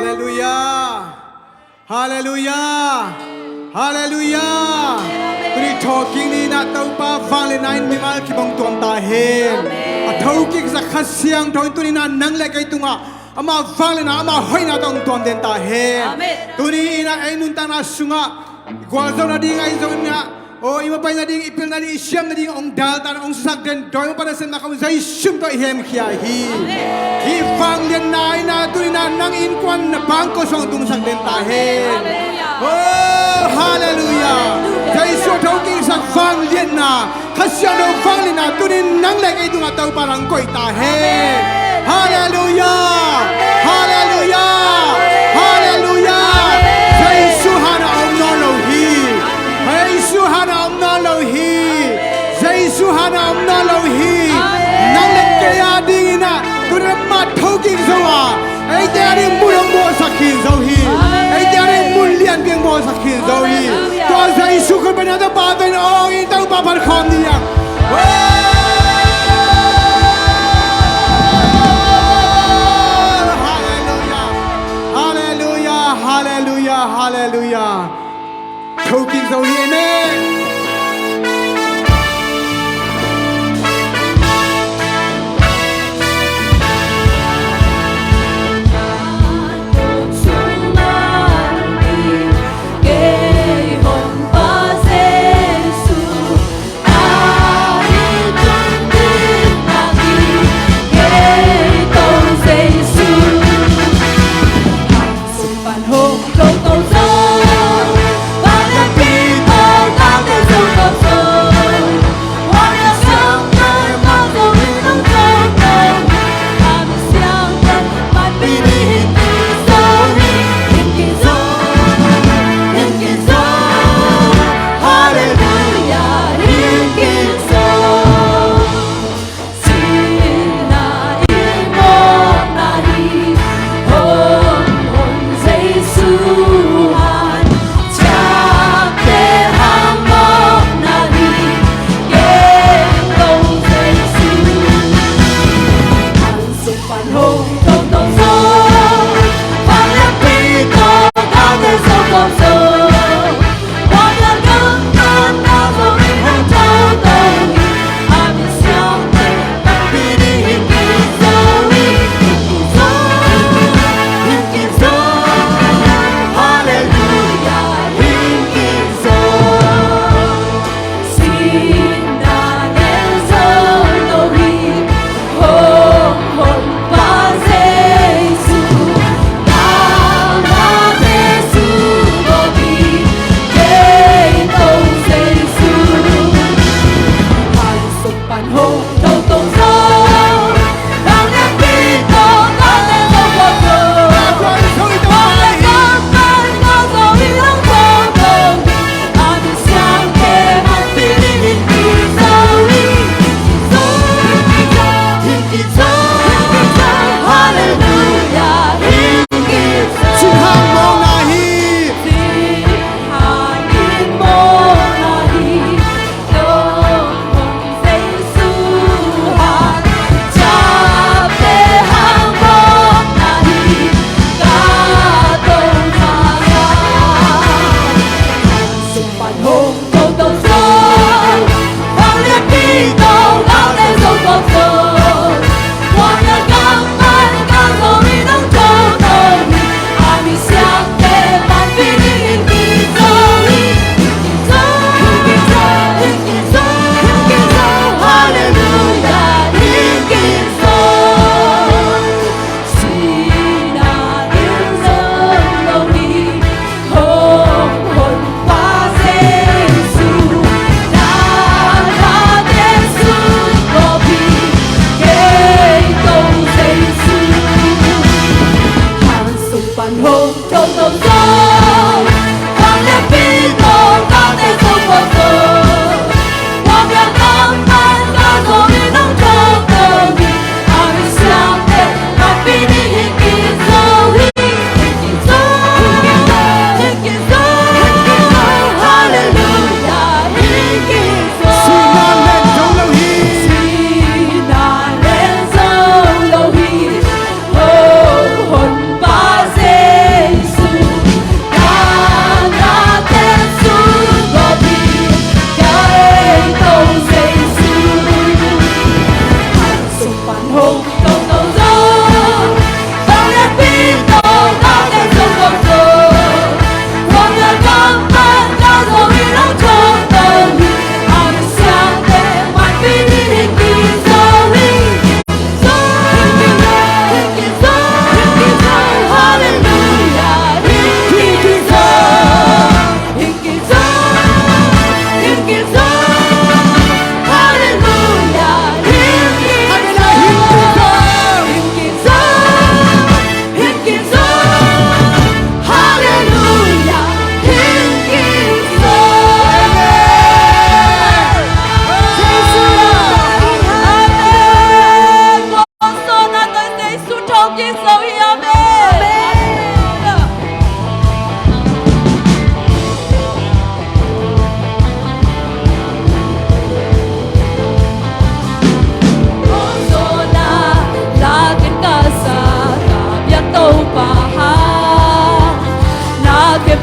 Hallelujah. Hallelujah. Hallelujah. Tuni talking ni na tau pa vang le nine mi mal ki bang tuam ta hen. A thau ki sa khasiang thau tuni na nang le kai tunga. Ama vang le na ama hoi na tong tuam den ta hen. Tuni na ainun ta na sunga. Gwal zau na ding ai zau na. Oh, ima pa na ding ipil na ding isyam na ding ong dal ta ong sak den doi mo pa na sen na kam zai shum to hem khia hi. Hi vang den nai na tuni na nang in kwan na bang ko song tung sak den ta hen. Oh, hallelujah. Jai so thau ki sak vang lien na. Khasiang no vang lien na tuni nang le kai tunga tau parang koi ta hen. Hallelujah. Hallelujah. Hallelujah. Jai so hana om no lo hi. Suhana om na lo hi, Jai Suhana om na lo hi. Nang le kaya ding na, tu na mat thau king zoa. Ai dari mulong mo sakin zo hi, ai dari mulian biang mo sakin zo hi. Tu Jai Su ko bana da ba da ong in tau ba par khom ni ya. Hallelujah, Hallelujah, Hallelujah, Hallelujah. Talking so here, amen.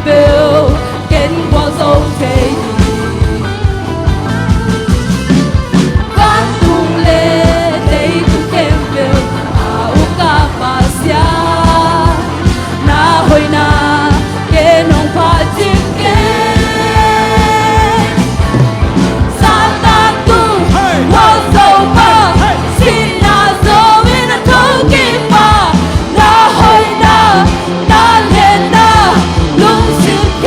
表，見光中體感動咧，地都見表，啊有甲巴聲，那會那見弄怕真嘅。Hãy subscribe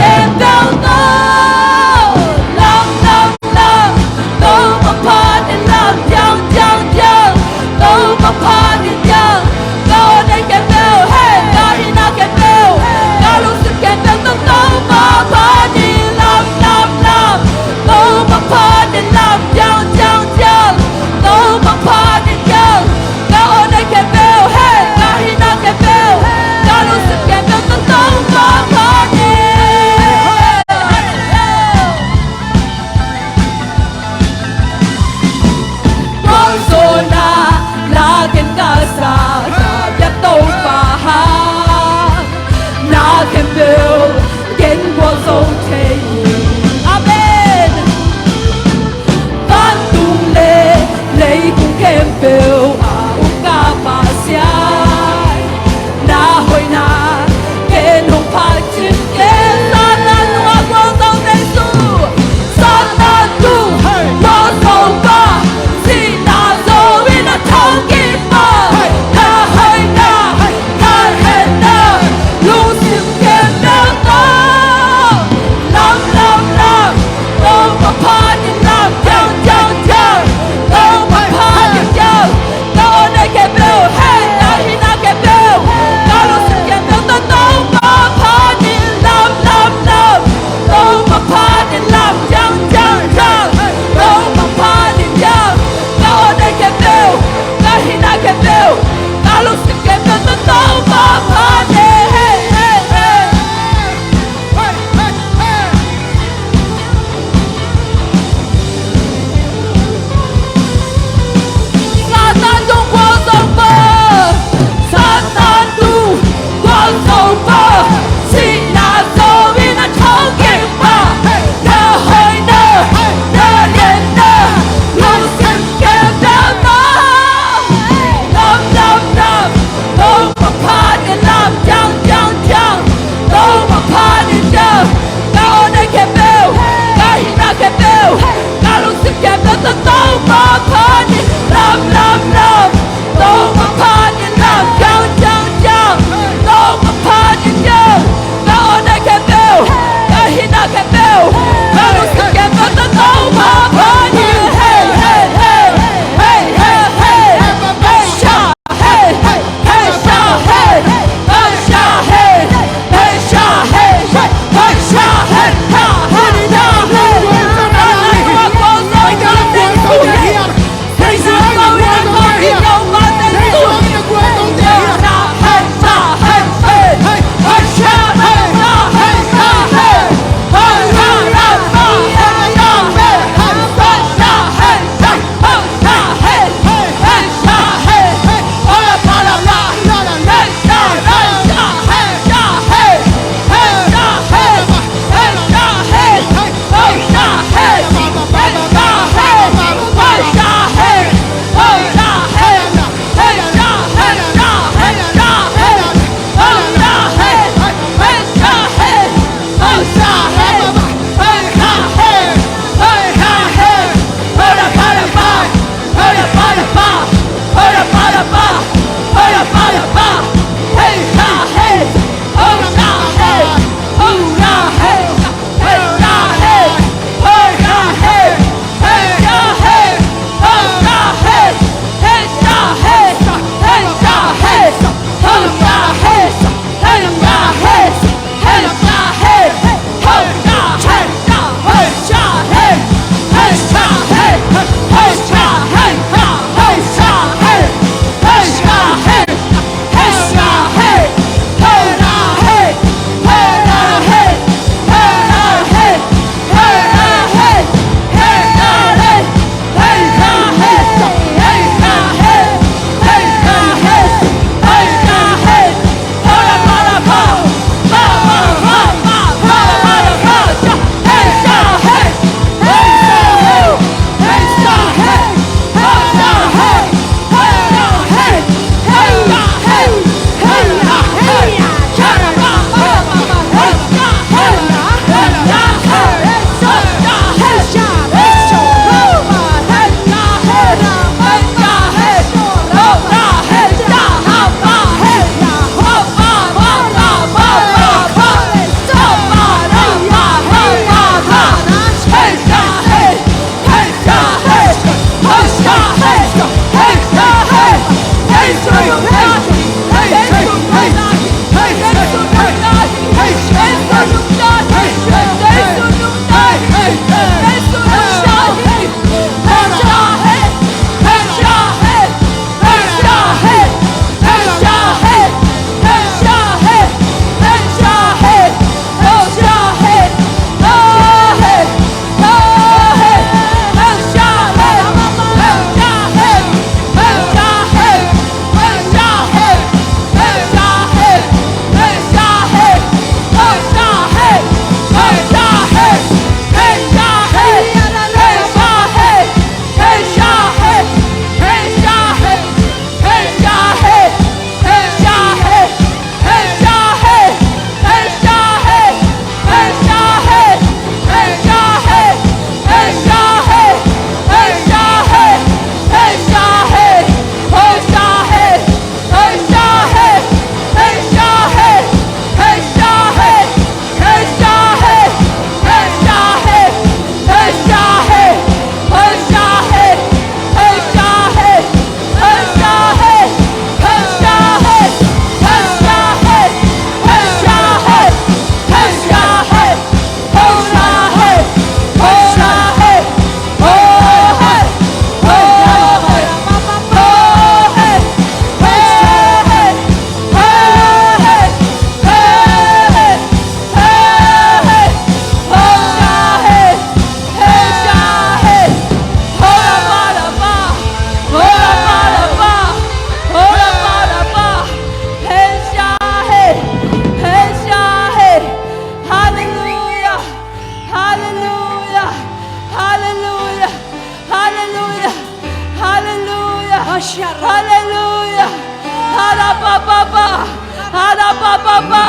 papa,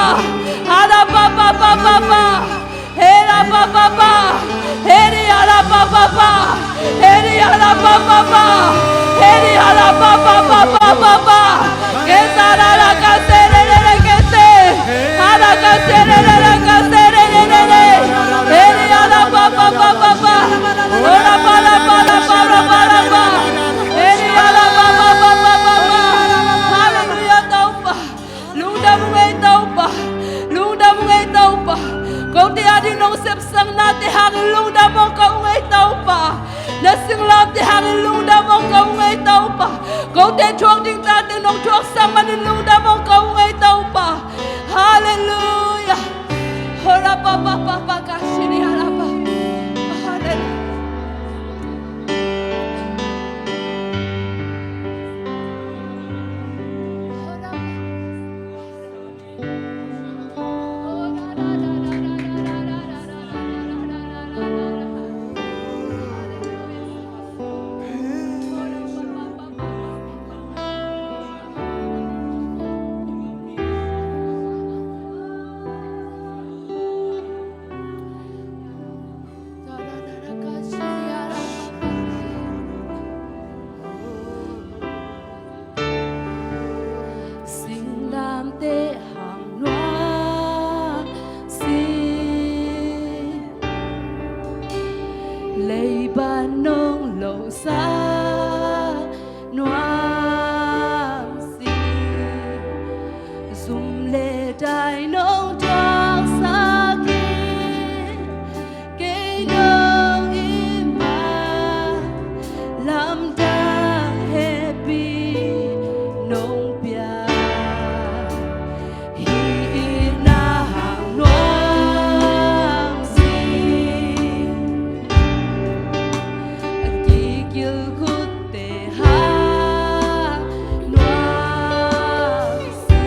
ara papa papa, hera papa, heri ara papa, heri ara papa, heri ara papa, que sarara casere que se, ara casere heri ara papa, ora para heri ara papa, hallelujah taupa, lunda mungai taupa, kau tiada di nong sep sang nate hari lunda mo kau ngai taupa, nasing lam te hari lunda mo kau ngai taupa, kau te chuang ding ta te nong chuang sang manin lunda mo kau ngai taupa, hallelujah, ora papa kasih harapa, hallelujah. Lấy ban nông lầu xa noam si zum lệ đại nông trong xa kia cây nông im mà làm đang happy nông bia hi na hàng noam si Gil kutte ha noam si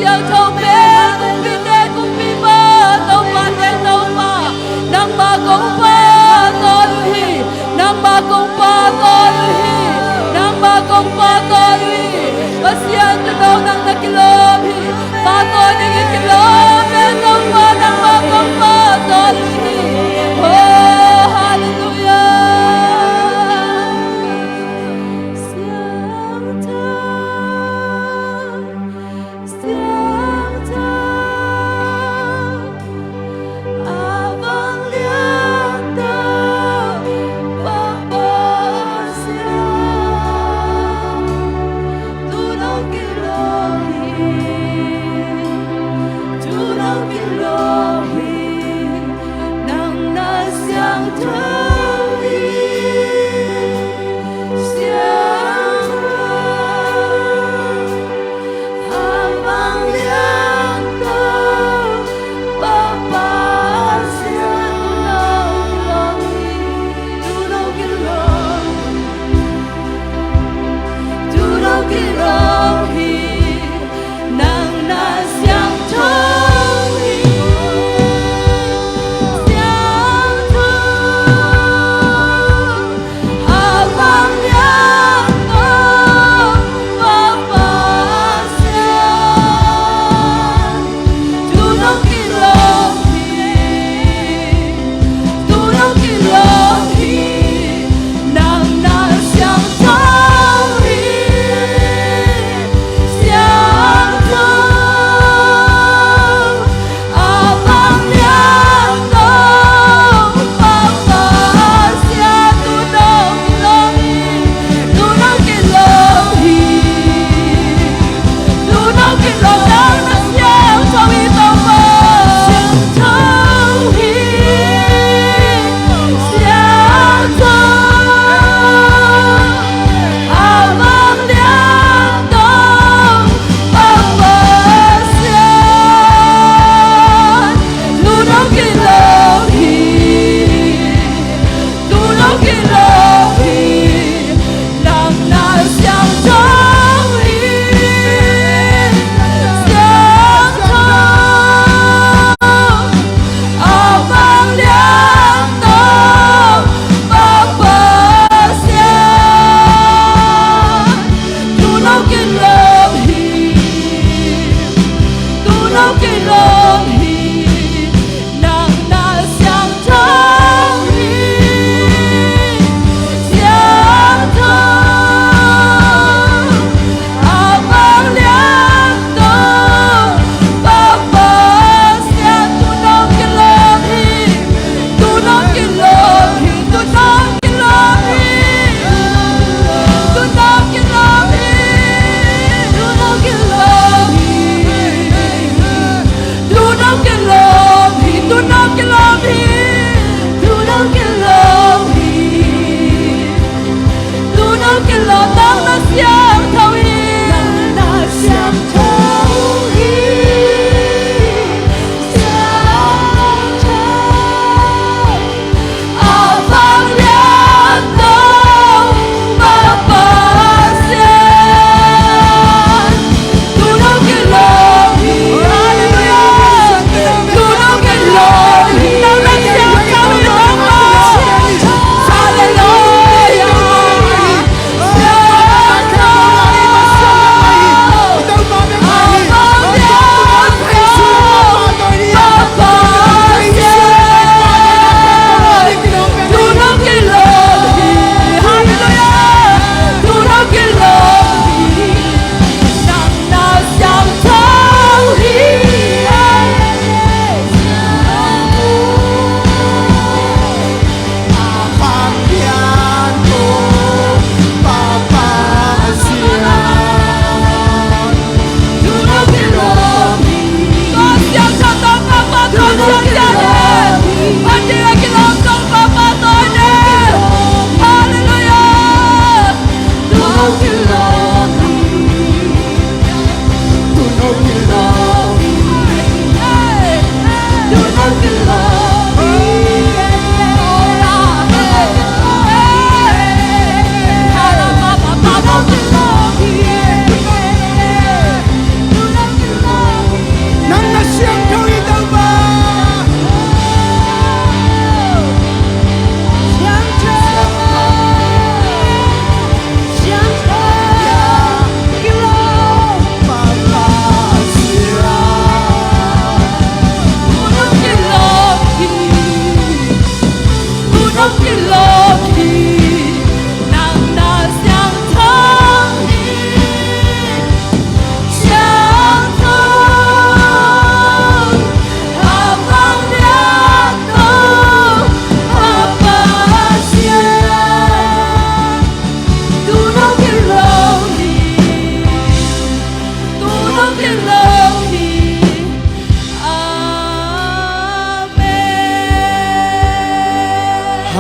siang thâu mê cũng bị đê cũng bị ba tàu ba đen tàu ba nang ba công ba to lui nang ba công ba to lui nang ba công ba to lui pasian tu daw nang nakilobi pa to ding kilobi tàu ba nang ba công ba to lui oh hallelujah Now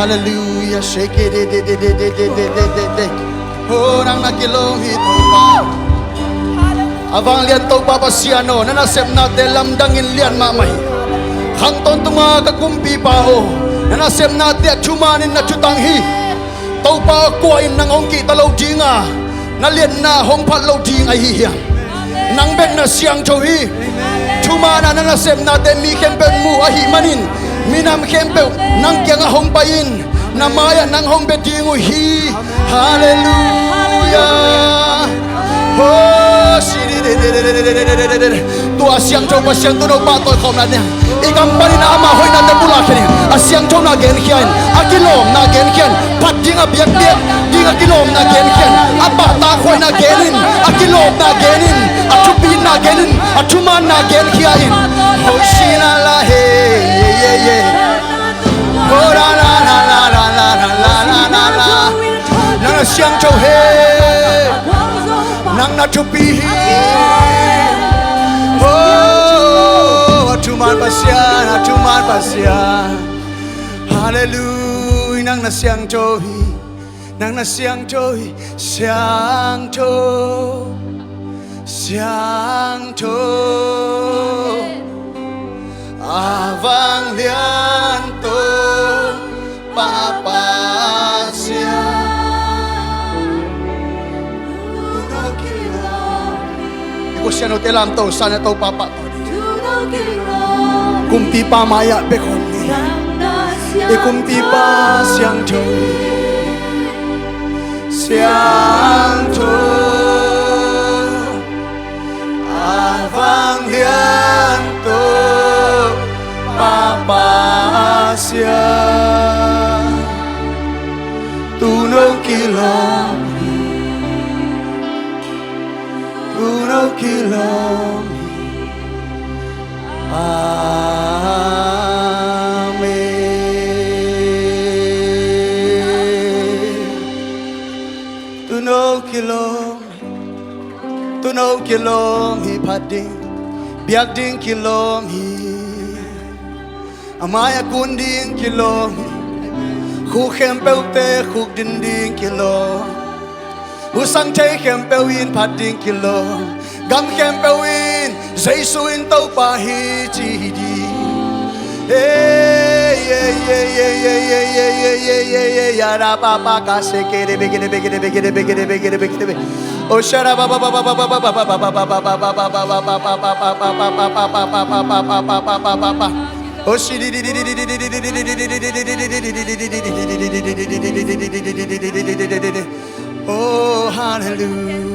Hallelujah. Shake it. Oh, nang nakilong ito pa. Avang lian to papasiano na nasem na telam dangin lian mamay. Hang ton tunga kakumpi pa ho. Na nasem na te chumanin na chutanghi. Tau pa kuain nang ongki talaw jinga. Na lian na hong patlaw jinga hiya. Nang ben na siyang johi. Chumana na nasem na te mi kempen mu ahi manin. Minam kempel nang kyang hong pain. Namaya nang hong bedingu hi. Hallelujah. Oh, tu asyang coba siang tu nak patoi kau nak ni. Ikam bari na ama hoi na tepula kini. Asyang coba nak gen kian, akilom nak gen kian. Pat dinga biak biak, dinga kilom nak gen kian. Apa tak hoi nak genin, akilom nak genin, acupin nak genin, acuman nak gen kiain. Oh, sina lah he. Oh, la la la la la la la la la la. Nang asyang coba he. Nang nacupi oh acuman pasya hallelujah nang nasyang johi siang cho avang lian to papasya Kusyano telam to sana to papa to kumpi pa maya bekonni kumpi pa siang cho avang lian to papa sia tunong kilom kilom amen tunog kilom hi pading biak ding kilom hi amaya kunding kilom khu khempeu te khu dinding kilom Usang chay kempewin pating kilo Gam kempewin Zaysuin tau pahi chidi Yara papa kase kere begede Oh shara baba Oh shidi Oh hallelujah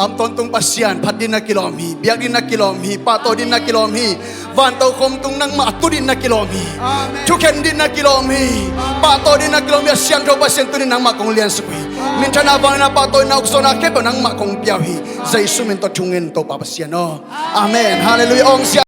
Am ton tung pasyan pat din na kilomi biak din na kilomi pato din na kilomi van tau kom tung nang matu din na kilomi chuken din na kilomi pato din na kilomi asyang do pasyan tu din nang makong lian sukui minta na bang na pato na ukso na kepo nang makong piawi zai sumin to chungin to papasyan no amen hallelujah ong